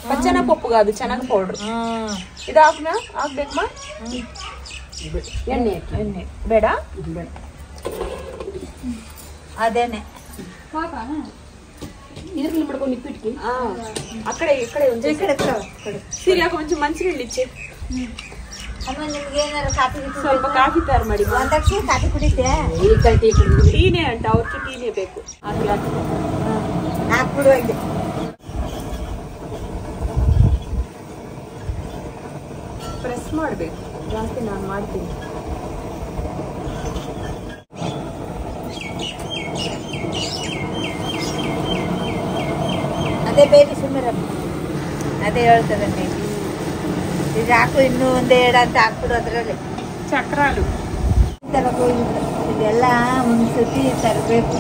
పచ్చెనగపప్పు కాదు, శనగ పౌడర్. ఇది ಹಾಕ್ಬೇಕಮ್ಮ. ಎಣ್ಣೆ ಬೇಡ. ಅದೇನೆ ಇದ್ರಲ್ಲಿ ಮಾಡ್ಕೊಂಡು ಇಪ್ಪಿಟ್ಟಿ అక్కడే ఇక్కడే ಸೀರಿಯಾ కొంచెం మంచినీళ్ళు ఇచ్చే. ಅಮ್ಮ ನಿಮ್ಗೆ ಏನಾರ ಕಾಫಿ ಸ್ವಲ್ಪ ಕಾಫಿ ತಯಾರು ಮಾಡಿ. ಒಂದಕ್ಕೆ ಕಾಫಿ ಕುಡಿತೆ? ಟೀನೇ ಅಂಟ, ಅವ್ರಿಗೆ ಟೀನೇ ಬೇಕು. ಹಾಕ್ಬಿಡು. ಹಂಗೆ ಪ್ರೆಸ್ ಮಾಡಬೇಕು ಜಾಸ್ತಿ. ನಾನು ಮಾಡ್ತೀನಿ. ಅದೇ ಬೇರೆ ಸುಮ್ಮನೆ ಅದೇ ಹೇಳ್ತದಂడి. ಇದು ಹಾಕು, ಇನ್ನೂ ಒಂದೇ ಎಡ ಅಂತ ಹಾಕ್ಬಿಡು. ಅದರಲ್ಲಿ ಚಕ್ರಾಲು ಇದೆಲ್ಲ ಒಂದ್ಸತಿ ತರಬೇಕು.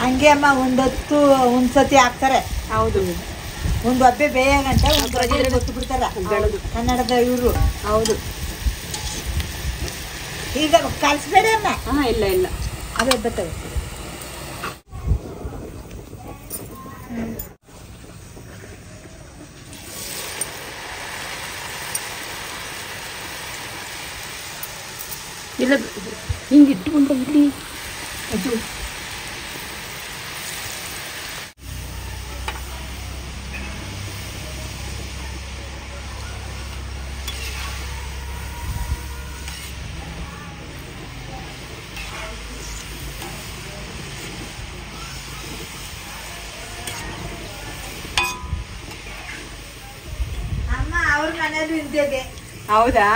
ಹಂಗೆ ಅಮ್ಮ ಒಂದೊತ್ತು ಒಂದ್ಸತಿ ಹಾಕ್ತಾರೆ. ಹೌದು. ಒಂದು ಹಬ್ಬೆ ಬೇಯಗಂಟ ಗೊತ್ತು ಬಿಡ್ತಾರ ಕನ್ನಡದ ಇವರು. ಹೌದು. ಈಗ ಕಲ್ಸ್ಬೇಡ ಅಮ್ಮ. ಇಲ್ಲ ಇಲ್ಲ, ಅವೇ ಬರ್ತವೆ. ಇಲ್ಲ ಹಿಂಗಿಟ್ಟುಕೊಂಡು ಇಲ್ಲಿ ಅದು ಅಮ್ಮ ಅವ್ರ ಮನೇಲಿ ಇಂತಿದೆ. ಹೌದಾ?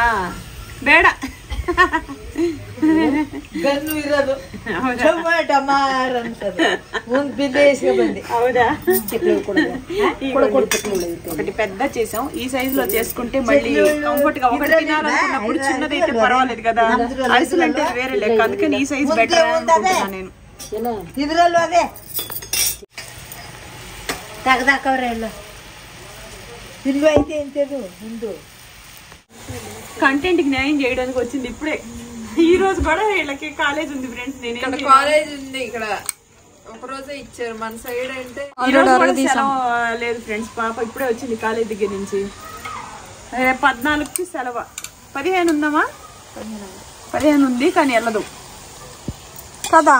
ಬೇಡ. ಗನ್ನು ಇರೋದು ಟಮಾರ್ ಅಂತದ್ದು. ముందు బిల్లేసిగా బండి. అవుదా? ఒకటి పెద్ద చేసాం. ఈ సైజ్ లో చేసుకుంటే మళ్ళీ కంఫర్ట్ గా ఒకటి తినాలనుకున్నప్పుడు చిన్నది అయితే పర్వాలేదు కదా. అరిసెలు అంటే వేరే లెక్క. అందుకని ఈ సైజ్ బెటర్ అనుకుంటున్నా నేను. ಇದ್ರಲ್ಲೂ ಅದೇ ತೆಗ್ದಾಕವ್ರೆ ಎಲ್ಲ. ಇಲ್ಲೂ ಐತೆ ಇಂಥದ್ದು ముందు. కంటెంట్ కి న్యాయం చేయడానికి వచ్చింది ఇప్పుడే. ఈ రోజు కూడా వీళ్ళకి కాలేజ్ ఉంది ఫ్రెండ్స్. నేను కాలేజ్ ఉంది ఇక్కడ. ఒక రోజే ఇచ్చారు మన సైడ్. అంటే ఈ రోజు కూడా సెలవు లేదు ఫ్రెండ్స్. పాప ఇప్పుడే వచ్చింది కాలేజ్ దగ్గర నుంచి. 14కి సెలవు. 15 ఉందామా? 15 ఉంది కానీ వెళ్ళదు. కదా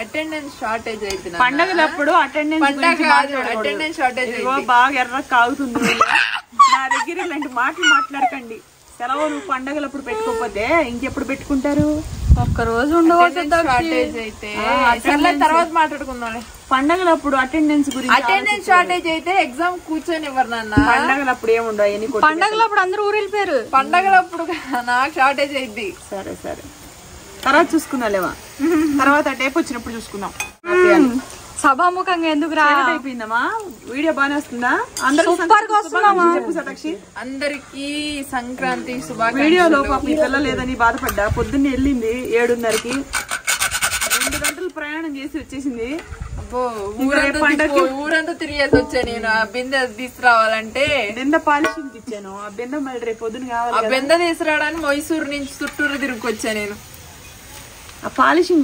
అటెండెన్స్ షార్టేజ్ అయితే పండగలప్పుడు అటెండెన్స్ షార్టేజ్ బాగా ఎర్ర కాగుతుంది. నా దగ్గర ఇలాంటి మాటలు మాట్లాడకండి. సెలవులు పండగలప్పుడు పెట్టుకోకపోతే ఇంకెప్పుడు పెట్టుకుంటారు? ఒక్క రోజు ఉండవచ్చు. షార్టేజ్ అయితే తర్వాత మాట్లాడుకుందాం. పండగలప్పుడు అటెండెన్స్ గురించి అటెండెన్స్ షార్టేజ్ అయితే ఎగ్జామ్ కూర్చొని ఇవ్వరు నాన్న. పండగలప్పుడు ఏముండవు. పండగలప్పుడు అందరూ ఊరు వెళ్ళిపోయారు. పండగలప్పుడు నాకు షార్టేజ్ అయింది. సరే సరే తర్వాత చూసుకుందాలేమా, తర్వాత టేప్ వచ్చినప్పుడు చూసుకుందాం. సభాముఖంగా ఎందుకు రా అయిపోయిందమ్మా? వీడియో బాగానే వస్తుందా? అందరికి సంక్రాంతి శుభాకాంక్షలు. వీడియోలో పాప ఈ పిల్ల లేదని బాధపడ్డా. పొద్దున్నే వెళ్ళింది 7:30కి, 2 గంటలు ప్రయాణం చేసి వచ్చేసింది. ఊరంతా తిరిగేసి వచ్చా నేను. ఆ బిందె తీసుకురావాలంటే బిందె పాలిషింగ్ ఇచ్చాను. ఆ బిందె మళ్ళీ రేపు పొద్దున కావాలి. ఆ బిందె తీసుకురావడానికి మైసూరు నుంచి చుట్టూరు తిరుగుకొచ్చా నేను. ఆ పాలిషింగ్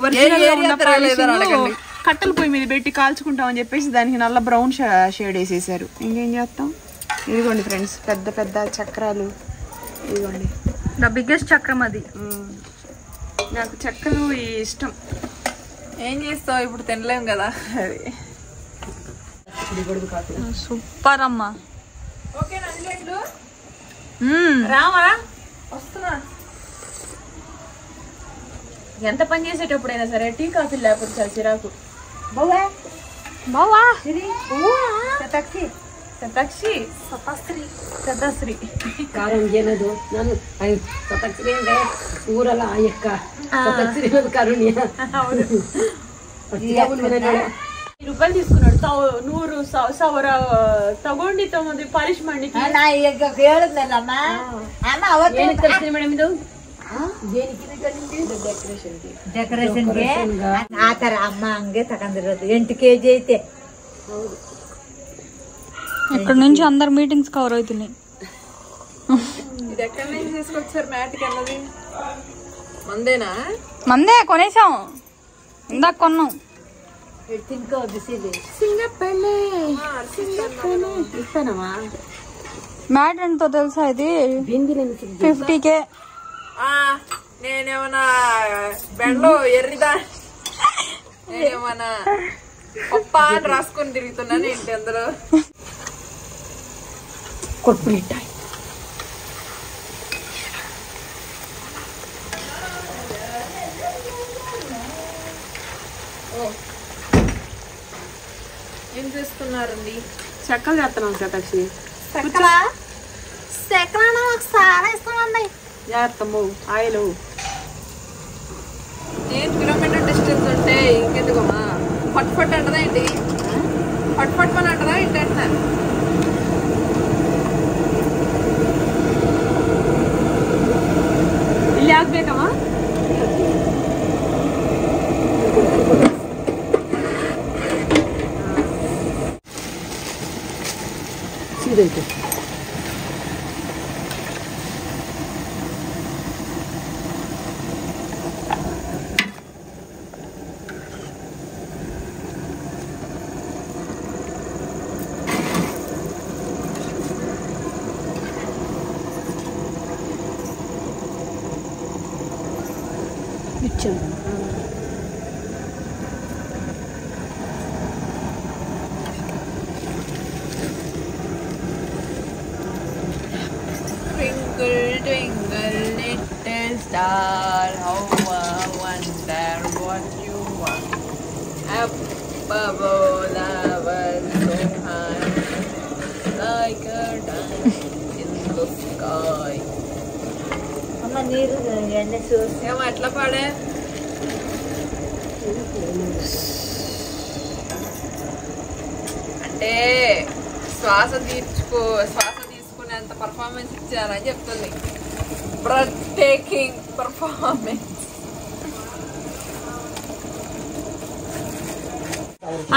కట్టెల పొయ్యి మీద పెట్టి కాల్చుకుంటామని చెప్పేసి దానికి నల్ల బ్రౌన్ షేడ్ వేసేసారు. ఇంకేం చేస్తాం? ఇదిగోండి ఫ్రెండ్స్, పెద్ద పెద్ద చక్రాలు. ఇదిగోండి ద బిగ్గెస్ట్ చక్రం అది. నాకు చక్రాలు ఇష్టం. ఏం చేస్తావు ఇప్పుడు? తినలేం కదా. అది సూపర్ అమ్మా. రామా వస్తున్నా. ఎంత పని చేసేటప్పుడైనా సరే టీ కాఫీ లేకపోతే చాలా చిరాకు. బావా సతశ్రీ ಕಾರಣ ಏನದು ನಾನು ಸತಕ್ಸ್ರಿ ಅಂದ್ರೆ ಊರಲ್ಲ ಆ ಎಕ್ಕ ಸತಕ್ಸ್ರಿ ಅನ್ನೋದು ಕಾರುಣ್ಯ. ₹10 తీసుకున్నాడు. 100 ತಗೊಂಡಿ ತಗೊಂಡು ಪಾಲಿಶ್ ಮಾಡ್ಲಿಕ್ಕೆ. ನಾ ಈಗ ಹೇಳಿದ್ನಲ್ಲಮ್ಮ ಅಮ್ಮ ಅವತ್ತು ಏನಕ್ಕೆ ತರಿಸ್ತೀನಿ ಮೇಡಮ್ ಇದು? ಡೆಕೋರೇಷನ್ಗೆ ಆ ತರ ಅಮ್ಮ ಹಂಗೆ ತಗೊಂಡಿರೋದು 8 kg ಐತೆ. ఇక్కడ నుంచి అందరు మీటింగ్స్ కవర్ అవుతున్నాయి. ఇది ఎక్కడి నుంచి తీసుకొచ్చారు మ్యాట్కి అన్నది? మందేనా? మందే కొనేసాం, ఇందాక కొన్నాం. తినుకో బిసిది ఇస్తానమ్మా. మ్యాట్ ఎంతో తెలుసా? ఇది 50K. నేనేమన్నా బెండలో ఎర్రిదా, నేనేమన్నా పప్ప అని రాసుకొని తిరుగుతున్నాను ఏంటి అందులో? ఏం చేస్తున్నారండి? చెక్కలు చేస్తున్నాం సతక్షి. చేస్తాము ఆయిలు. 8 కిలోమీటర్ డిస్టెన్స్ ఉంటే ఇంకెందుకమ్మా? ఫట్ ఫట్ అంటదా ఏంటి? ఫట్ ఫట్ అని అంటదా ఏంటి అంటున్నారు? ಇಲ್ಲಿ ಆಗ್ಬೇಕಮ್ಮ? ಸೀದೈತೆ Twinkle, twinkle, little star, how I wonder what you are. Up above the world so high, like a diamond in the sky. అమ్మ నీరు ఎండ చూసి ఏమో ఎట్లా పాడే? అంటే శ్వాస తీసుకునేంత పర్ఫార్మెన్స్ ఇచ్చారని చెప్తుంది. Breathtaking performance.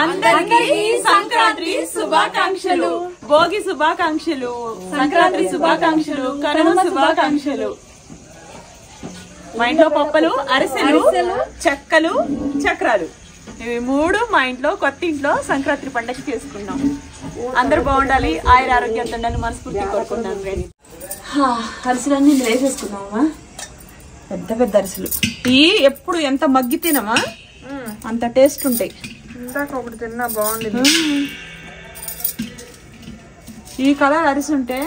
అందరికీ సంక్రాంతి శుభాకాంక్షలు, భోగి శుభాకాంక్షలు, సంక్రాంతి శుభాకాంక్షలు, కనుమ శుభాకాంక్షలు. మా ఇంట్లో పప్పలు, అరిసెలు, చెక్కలు, చక్రాలు, ఇవి 3 మా ఇంట్లో కొత్త ఇంట్లో సంక్రాంతి పండగ చేసుకున్నాం. అందరూ బాగుండాలి, ఆయుర ఆరోగ్యంతో ఉండాలని మనస్ఫూర్తి కోరుకున్నాను. అరిసెలన్నీ వేసేసుకున్నామా? పెద్ద పెద్ద అరిసెలు ఈ ఎప్పుడు ఎంత మగ్గి తినమా అంత టేస్ట్ ఉంటాయి. ఇందాక ఒకటి తిన్నా బాగుంది. ఈ కలర్ అరిసి ఉంటే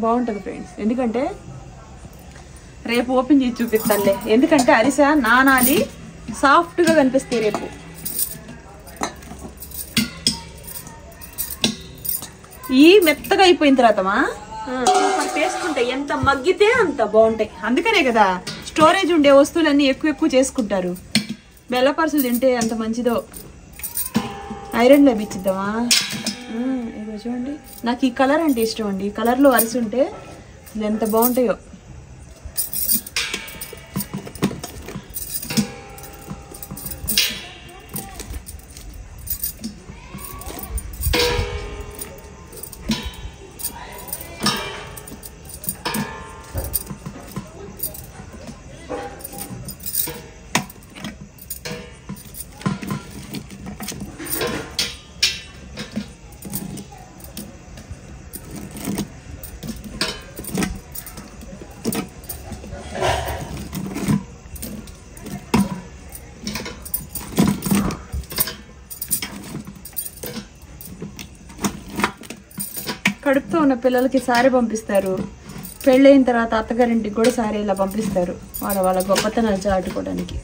బాగుంటుంది ఫ్రెండ్స్. ఎందుకంటే రేపు ఓపెన్ చేసి చూపిస్తానులే. ఎందుకంటే అరిసె నానాలి, సాఫ్ట్గా కనిపిస్తాయి రేపు. ఈ మెత్తగా అయిపోయిన తర్వాతమా సూపర్ టేస్ట్ ఉంటాయి. ఎంత మగ్గితే అంత బాగుంటాయి. అందుకనే కదా స్టోరేజ్ ఉండే వస్తువులన్నీ ఎక్కువ చేసుకుంటారు. బెల్లపరుసులు తింటే ఎంత మంచిదో. ఐరన్ లభించిద్దామా? ఇదిగో చూడండి, నాకు ఈ కలర్ అంటే ఇష్టం అండి. ఈ కలర్లో అరిసి ఉంటే ఎంత బాగుంటాయో. కడుపుతో ఉన్న పిల్లలకి సారీ పంపిస్తారు. పెళ్ళైన తర్వాత అత్తగారింటికి కూడా సారీ ఇలా పంపిస్తారు, వాళ్ళ గొప్పతనాలు చాటుకోవడానికి.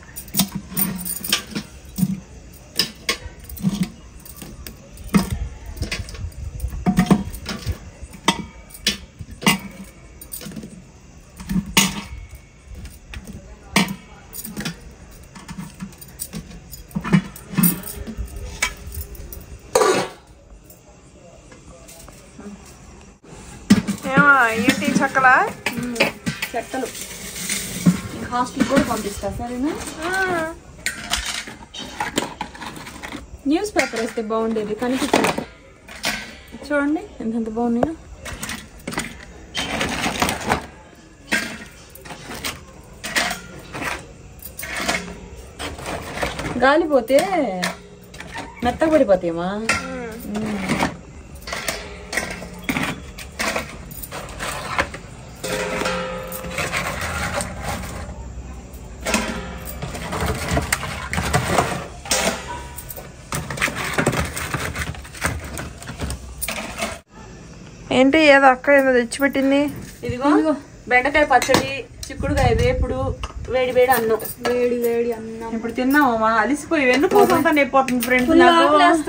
ఏంటి చక్కలా చెక్కలు హాస్టల్ కూడా పంపిస్తా, సరేనా? న్యూస్ పేపర్ వేస్తే బాగుండేది, కనిపించదు. చూడండి ఎంత బాగున్నాయో. గాలిపోతే మెత్తగా పడిపోతాయమ్మా. ఏంటి ఏదో అక్క ఏదో తెచ్చిపెట్టింది. ఇదిగో బెండకాయ పచ్చడి, చిక్కుడుకాయ వేపుడు, వేడి వేడి అన్నం. వేడి వేడి అన్నం ఇప్పుడు తిన్నామమ్మా, అలిసిపోయి వెన్నుపోసంతా నేపోతుంది ఫ్రెండ్స్.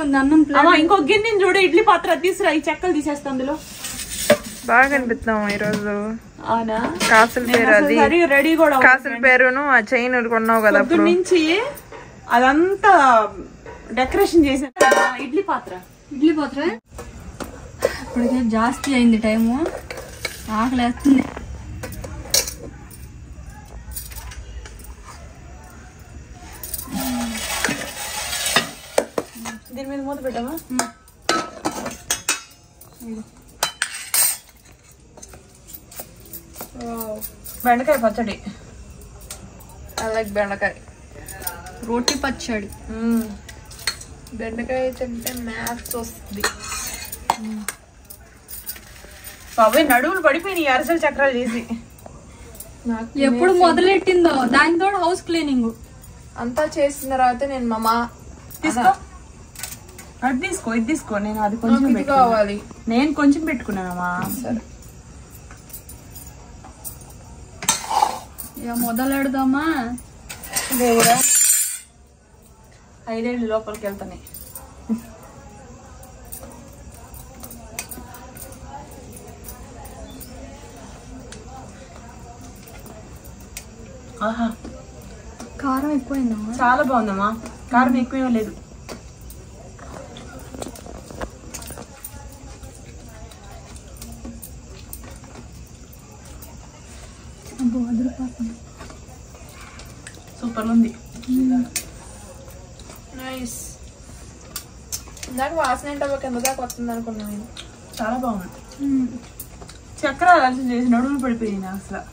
అన్నం ఇంకో గిన్నె చూడు, ఇడ్లీ పాత్ర తీసురా, ఈ చెక్కలు తీసేస్తా అందులో. బాగా కనిపిస్తున్నాము ఈరోజు. అవునా? కాసుల పేరు అది రెడీ కూడా. కాసుల పేరును ఆ చైన్ కొన్నావు కదా పొద్దు నుంచి అదంతా డెకరేషన్ చేసా. ఇడ్లీ పాత్ర ఇప్పటికే జాస్తి అయింది టైము, ఆకలేస్తుంది. దీని మీద మూత పెట్టామా? బెండకాయ పచ్చడి, అలాగే బెండకాయ రోటి పచ్చడి. బెండకాయ తింటే మ్యాథ్స్ వస్తుంది. బాబాయ్ నడువులు పడిపోయినాయి అరిసెలు చక్రాలు చేసి. ఎప్పుడు మొదలెట్టిందో దానితో హౌస్ క్లీనింగ్ అంతా చేసిన తర్వాత నేను మామ తీసుకో, అది తీసుకో, ఇది తీసుకో. నేను అది కొంచెం కావాలి, నేను కొంచెం పెట్టుకున్నానమ్మా. సరే ఇక మొదలెడదామా? దేవుడా, 5 ఏళ్ళు లోపలికి వెళ్తాయి. ఆహా, కారం ఎక్కువైందమ్మా. చాలా బాగుందమ్మా, కారం ఎక్కువ లేదు. సూపర్ ఉంది. నైస్. నాకు వాసన ఏంటో కింద దాకా వస్తుంది అనుకున్నాను. చాలా బాగుంది. చక్కెర అలసి చేసి నడువులు పడిపోయింది అసలు.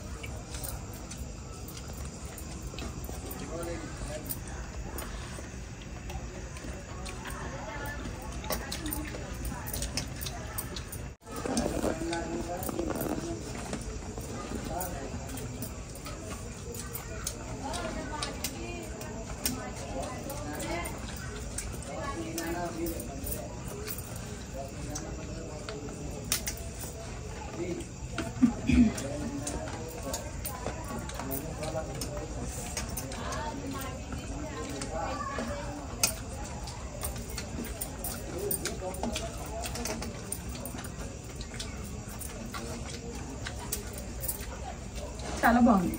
చాలా బాగుంది.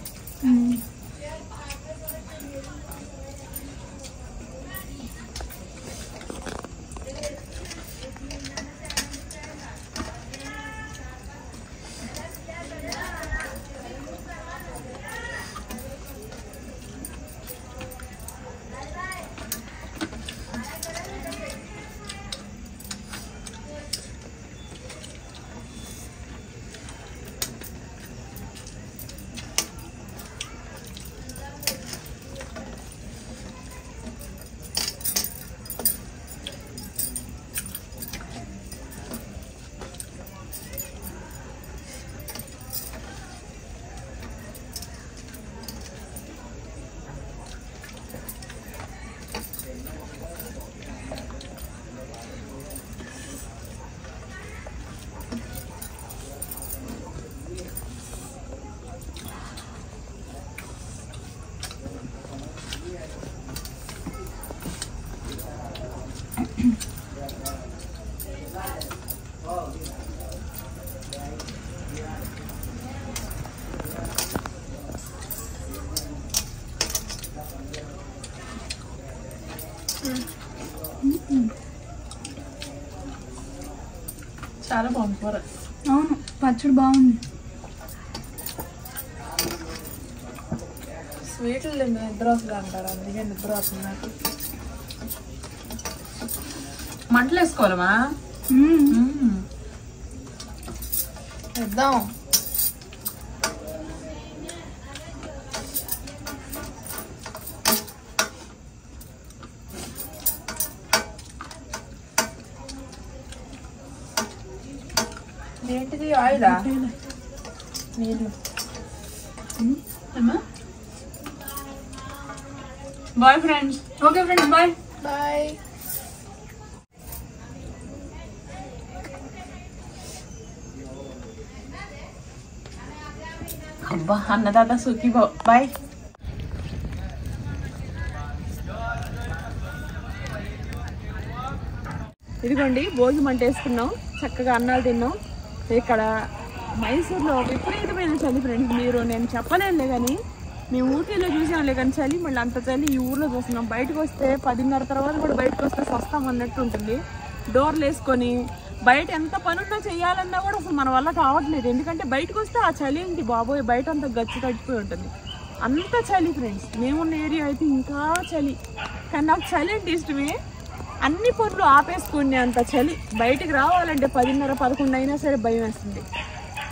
చాలా బాగుంది కూర. అవును, పచ్చడి బాగుంది. స్వీట్లు నిద్ర వస్తుంది అంటారు, అందుకే నిద్ర వస్తుంది నాకు. మంటలు వేసుకోవాలమా? వేద్దాం. ఏంటిది ఆయిలా? నీళ్ళు. Bye friends. Okay friends, bye bye. అబ్బా అన్నదాత సుఖీ బాయ్. ఇదిగోండి భోగి మంట వేసుకున్నాం, చక్కగా అన్నాలు తిన్నాం. ఇక్కడ మైసూర్లో విపరీతమైన చలి ఫ్రెండ్స్. నేను చెప్పలేనులే కానీ మేము ఊటీలో చూసాంలే కానీ చలి మళ్ళీ అంత చలి ఈ ఊర్లో చూస్తున్నాం. బయటకు వస్తే 10:30 తర్వాత కూడా బయటకు వస్తే వస్తాం అన్నట్టు ఉంటుంది. డోర్లు వేసుకొని బయట ఎంత పనున్నా చేయాలన్నా కూడా అసలు మన వల్ల కావట్లేదు. ఎందుకంటే బయటకు వస్తే ఆ చలి ఏంటి బాబోయ్, బయట అంతా గచ్చి కట్టిపోయి ఉంటుంది, అంత చలి ఫ్రెండ్స్. మేమున్న ఏరియా అయితే ఇంకా చలి. కానీ నాకు చలి అంటే ఇష్టమే, అన్ని పనులు ఆపేసుకునే అంత చలి. బయటికి రావాలంటే 10:30, 11 అయినా సరే భయం వేస్తుంది,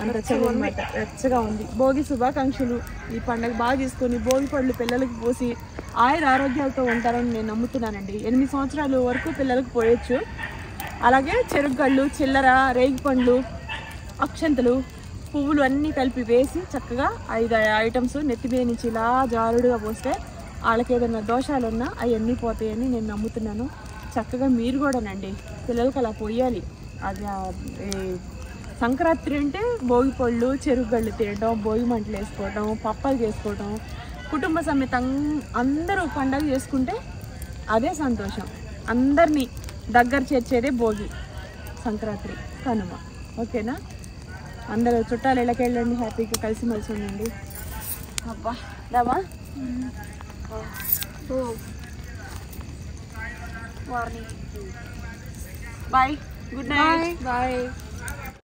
అంత చలి అనమాట. వెచ్చగా ఉంది. భోగి శుభాకాంక్షలు. ఈ పండుగ బాగా చేసుకొని భోగి పళ్ళు పిల్లలకి పోసి ఆయుర ఆరోగ్యాలతో ఉంటారని నేను నమ్ముతున్నానండి. 8 సంవత్సరాల వరకు పిల్లలకు పోయొచ్చు. అలాగే చెరుగళ్ళు, చిల్లర, రేగి పండ్లు, అక్షంతలు, పువ్వులు అన్నీ కలిపి వేసి చక్కగా 5 ఐటమ్స్ నెత్తి మీద నుంచి ఇలా జారుడుగా పోస్తే వాళ్ళకి ఏదైనా దోషాలు ఉన్నా అవన్నీ పోతాయని నేను నమ్ముతున్నాను. చక్కగా మీరు కూడానండి పిల్లలకి అలా పోయాలి. అది సంక్రాంతి అంటే భోగి పళ్ళు, చెరుగళ్ళు తినడం, భోగి మంటలు వేసుకోవడం, పప్పలు చేసుకోవడం, కుటుంబ సమేతం అందరూ పండగ చేసుకుంటే అదే సంతోషం. అందరినీ దగ్గర చేర్చేదే భోగి, సంక్రాంతి, కనుమ. ఓకేనా? అందరూ చుట్టాలు ఇళ్ళకి వెళ్ళండి, హ్యాపీగా కలిసిమెలిసి ఉండండి. అబ్బా Rama, morning. Bye, good night, bye.